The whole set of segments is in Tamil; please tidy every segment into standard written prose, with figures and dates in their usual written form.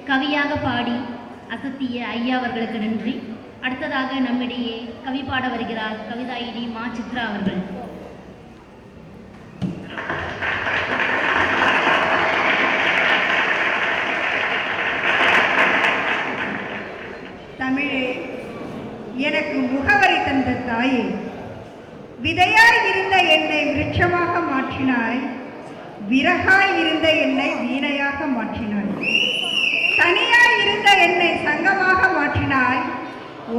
கவியாக பாடி அசத்திய ஐயா அவர்களுக்கு நன்றி. அடுத்ததாக நம்மிடையே கவி பாட வருகிறார் கவிதாயினி மா சித்ரா அவர்கள். தமிழே, எனக்கு முகவரி தந்த தாயே, விதையாய் இருந்த என்னை விருட்சமாக மாற்றினாய், விறகாய் இருந்த என்னை வீணையாக மாற்றினாய், தனியாய் இருந்த என்னை சங்கமாக மாற்றினாய்,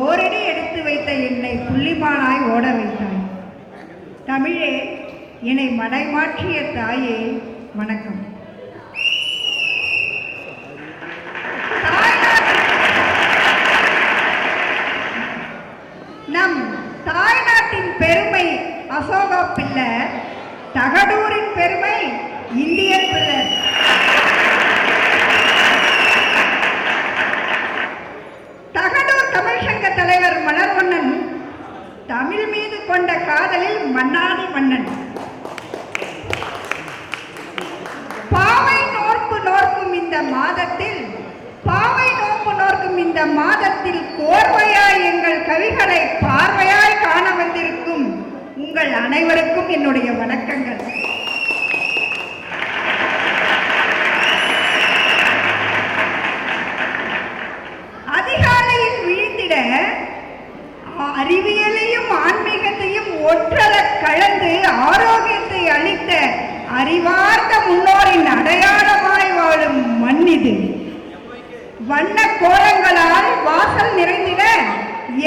ஓரடி எடுத்து வைத்த என்னை புள்ளிமானாய் ஓட வைத்தாய். தமிழே, என்னை மடைமாற்றிய தாயே, வணக்கம். நம் தாய்நாட்டின் பெருமை அசோகா பிள்ளை, தகடூரின் பெருமை இந்தியன் பிள்ளை. தகடூர் தமிழ் சங்க தலைவர் மலர்வண்ணன் தமிழ் மீது கொண்ட காதலில் மன்னாதி மன்னன். பாவை நோன்பு நோக்கும் இந்த மாதத்தில், பாவை நோன்பு நோக்கும் இந்த மாதத்தில் கோர்வையாய் எங்கள் கவிகளை பார்வையாய் காண வந்திருக்கும் உங்கள் அனைவருக்கும் என்னுடைய வணக்கங்கள். அதிகாலையில் விழித்திட அறிவியலையும் ஆன்மீகத்தையும் ஒற்றல கலந்து ஆரோக்கியத்தை அளித்த அறிவார்ந்த முன்னோரின் அடையாளமாய் வாழும் மண் இது. வண்ண கோலங்களால் வாசல் நிறைந்திட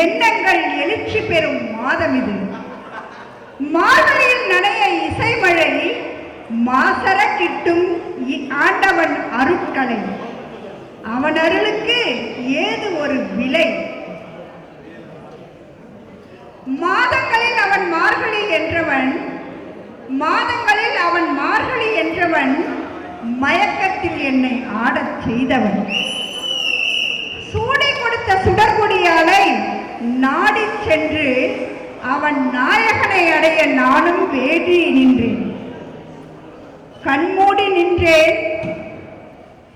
எண்ணங்கள் எழுச்சி பெறும் மாதம் இது. மார்கழியில் நனைய இசைமழை, மாசர கிட்டும் ஆண்டவன் அருட்கலை, அவன் அருளுக்கு ஏது ஒரு விலை. மாதங்களில் அவன் மார்கழி என்றவன், மாதங்களில் அவன் மார்கழி என்றவன், மயக்கத்தில் என்னை ஆடச் செய்தவன். சூடி கொடுத்த சுடர்கொடியாலை நாடி சென்று அவன் நாயகனை அடைய நானும் வேடி நின்றேன். கண்மூடி நின்றேன்,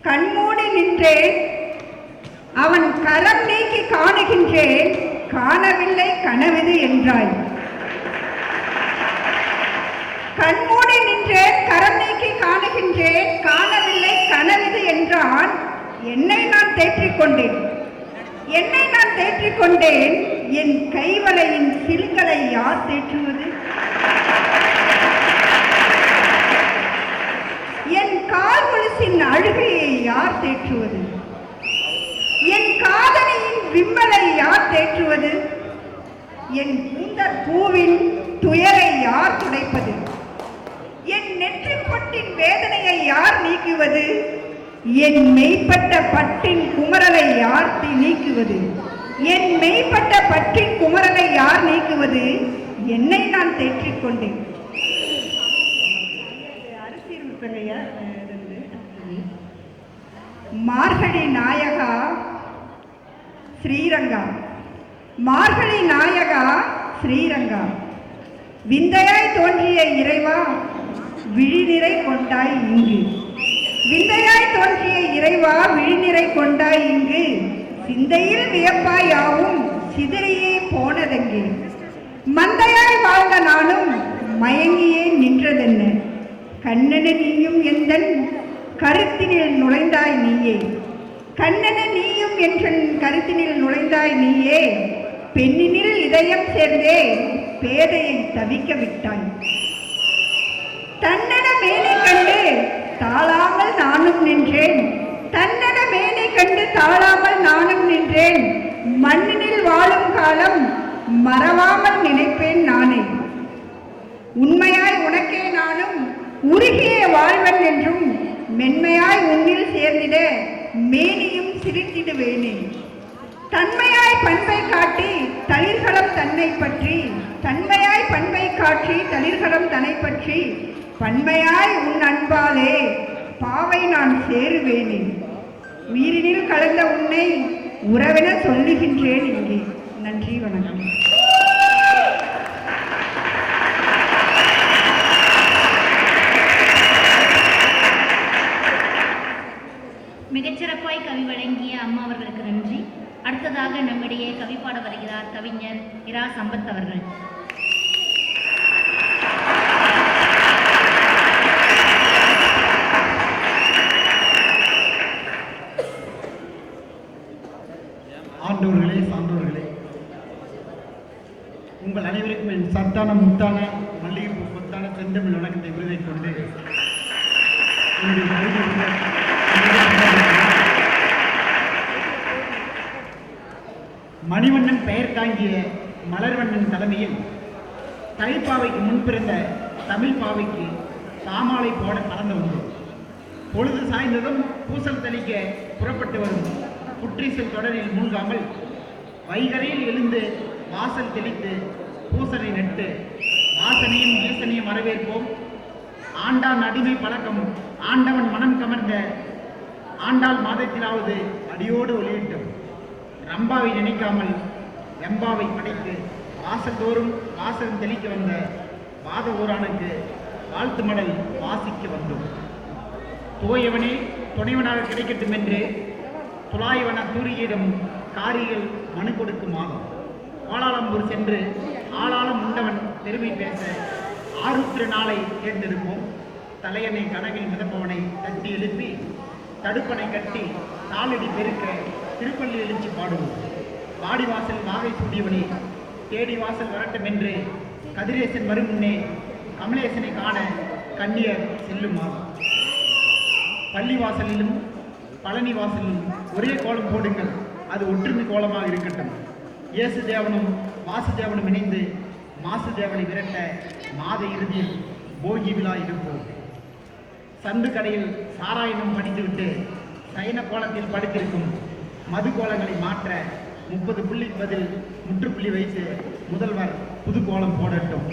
கண்மூடி நின்றேன், அவன் கரம் நீக்கி காணுகின்றேன், காணவில்லை கனவிது என்றாய். கண்மூடி நின்றேன், கரம் நீக்கி காணுகின்றேன், காணவில்லை கனவிது என்றான். என்னை நான் தேற்றிக்கொண்டேன், என்னை நான் தேற்றிக்கொண்டேன். என் கைவளையின் சில்களை யார் தேற்றுவது? என் கால் கொலுசின் அழுகையை யார் தேற்றுவது? என் காதலியின் விம்மலை யார் தேற்றுவது? என் கூந்தற் பூவின் துயரை யார் துடைப்பது? என் நெற்றிப் பொட்டின் வேதனையை யார் நீக்குவது? என் மெய்ப்பட்ட பட்டின் குமரலை யார் நீக்குவது? என் மெய்ப்பட்ட பட்டின் குமரலை யார் நீக்குவது? என்னை நான் தேற்றிக்கொண்டேன். மார்கழி நாயகா ஸ்ரீரங்கா, மார்கழி நாயகா ஸ்ரீரங்கா, விந்தையாய் தோன்றிய இறைவா விழிநிறை கொண்டாய் இங்கு. விந்தையாய் தோன்றிய இறைவா விழிநிறை கொண்டாய் இங்கு. சிந்தையில் வியப்பாயாவும் சிதறியே போனதெங்கே? மந்தையாய் வாழ்ந்த நானும் மயங்கியே நின்றதென்ன? கண்ணன நீயும் எந்தன் கருத்தினில் நுழைந்தாய் நீயே, கண்ணன நீயும் என் கருத்தினில் நுழைந்தாய் நீயே. பெண்ணினில் இதயம் சேர்ந்தே பேதையை தவிக்க விட்டாய். தன்னன மேனை கண்டு தாழாமல் நானும் நின்றேன், தன்னன மேனை கண்டு தாழாமல் நானும் நின்றேன். மண்ணினில் வாழும் காலம் மறவாமல் நினைப்பேன் நானே. உண்மையாய் உனக்கே நானும் உருகிய வாழ்வன் என்றும், மென்மையாய் உன்னில் சேர்ந்திட மேனியும் சிரித்திடுவேனே. தன்மையாய் பண்பை காட்டி தளிர்களும் தன்னை பற்றி, தன்மையாய் பண்பை காட்டி தளிர்களும் தன்னை பற்றி, பன்மையாய் உன் அன்பாலே பாவை நான் சேருவேனே. உயிரினில் கலந்த உன்னை உறவென சொல்லுகின்றேன் இங்கே. நன்றி, வணக்கம். மிகச்சிறப்பாய் கவி வழங்கிய அம்மா அவர்களுக்கு நன்றி. அடுத்ததாக நம்மிடையே கவி பாட வருகிறார் கவிஞர் இரா சம்பத் அவர்கள். ஆண்டோர்களே, சான்றோர்களே, உங்கள் அனைவருக்கும் என் சத்தான முத்தான மல்லிகைப்பூ கொத்தான செந்தமிழ் வணக்கத்தை விருதை கொண்டு மணிவண்ணன் பெயர் தாங்கிய மலர்வண்ணன் தலைமையில் தைப்பாவைக்கு முன்பிருந்த தமிழ் பாவைக்கு தாமாலை போட கலந்து வந்தோம். பொழுது சாய்ந்ததும் பூசல் தெளிக்க புறப்பட்டு வரும் புற்றீசல் தொடரில் மூழ்காமல் வைகரையில் எழுந்து வாசல் தெளித்து பூசலை நட்டு வாசனையும் ஈசனையும் வரவேற்போம். ஆண்டான் அடிமை பழக்கம் ஆண்டவன் மனம் கமர்ந்த ஆண்டாள் மாதத்திலாவது அடியோடு ஒளியிட்டோம். ரம்பாவை நினைக்காமல் எம்பாவை படைத்து வாசல் தோறும் வாசகம் தெளிக்க வந்த வாத ஊரானுக்கு வாழ்த்து மடல் வாசிக்க வந்தோம். தோயவனே துணைவனாக கிடைக்கட்டும் என்று துலாயவன தூரியிடம் காரிகள் மனு கொடுக்கும் மாதம் கோலாலம்பூர் சென்று ஆளாளம் உண்டவன் பெருமை பேச ஆருத்திர நாளை தேர்ந்தெடுப்போம். தலையணை கனவில் மிதப்பவனை தட்டி எழுப்பி தடுப்பனை கட்டி தாளடி பெருக்க திருப்பள்ளி எழுச்சி பாடுவோம். வாடிவாசல் வாகை சூடியவனே தேடி வாசல் வரட்டும் என்று கதிரேசன் வரும் முன்னே கமலேசனை காண கண்ணியர் செல்லுமா. பள்ளிவாசலிலும் பழனி வாசலிலும் ஒரே கோலம் போடுங்கள், அது ஒற்றுமை கோலமாக இருக்கட்டும். இயேசுதேவனும் வாசுதேவனும் இணைந்து மாசுதேவனை விரட்ட மாத இறுதியில் போகி விழா இருப்போம். சந்து கடையில் சாராயணம் படித்துவிட்டு சயன கோலத்தில் படுத்திருக்கும் மது கோலங்களை மாற்ற 30 புள்ளி பதில் முற்றுப்புள்ளி வைத்து முதல்வர் புது கோலம் போடட்டும்.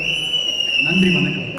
நன்றி, வணக்கம்.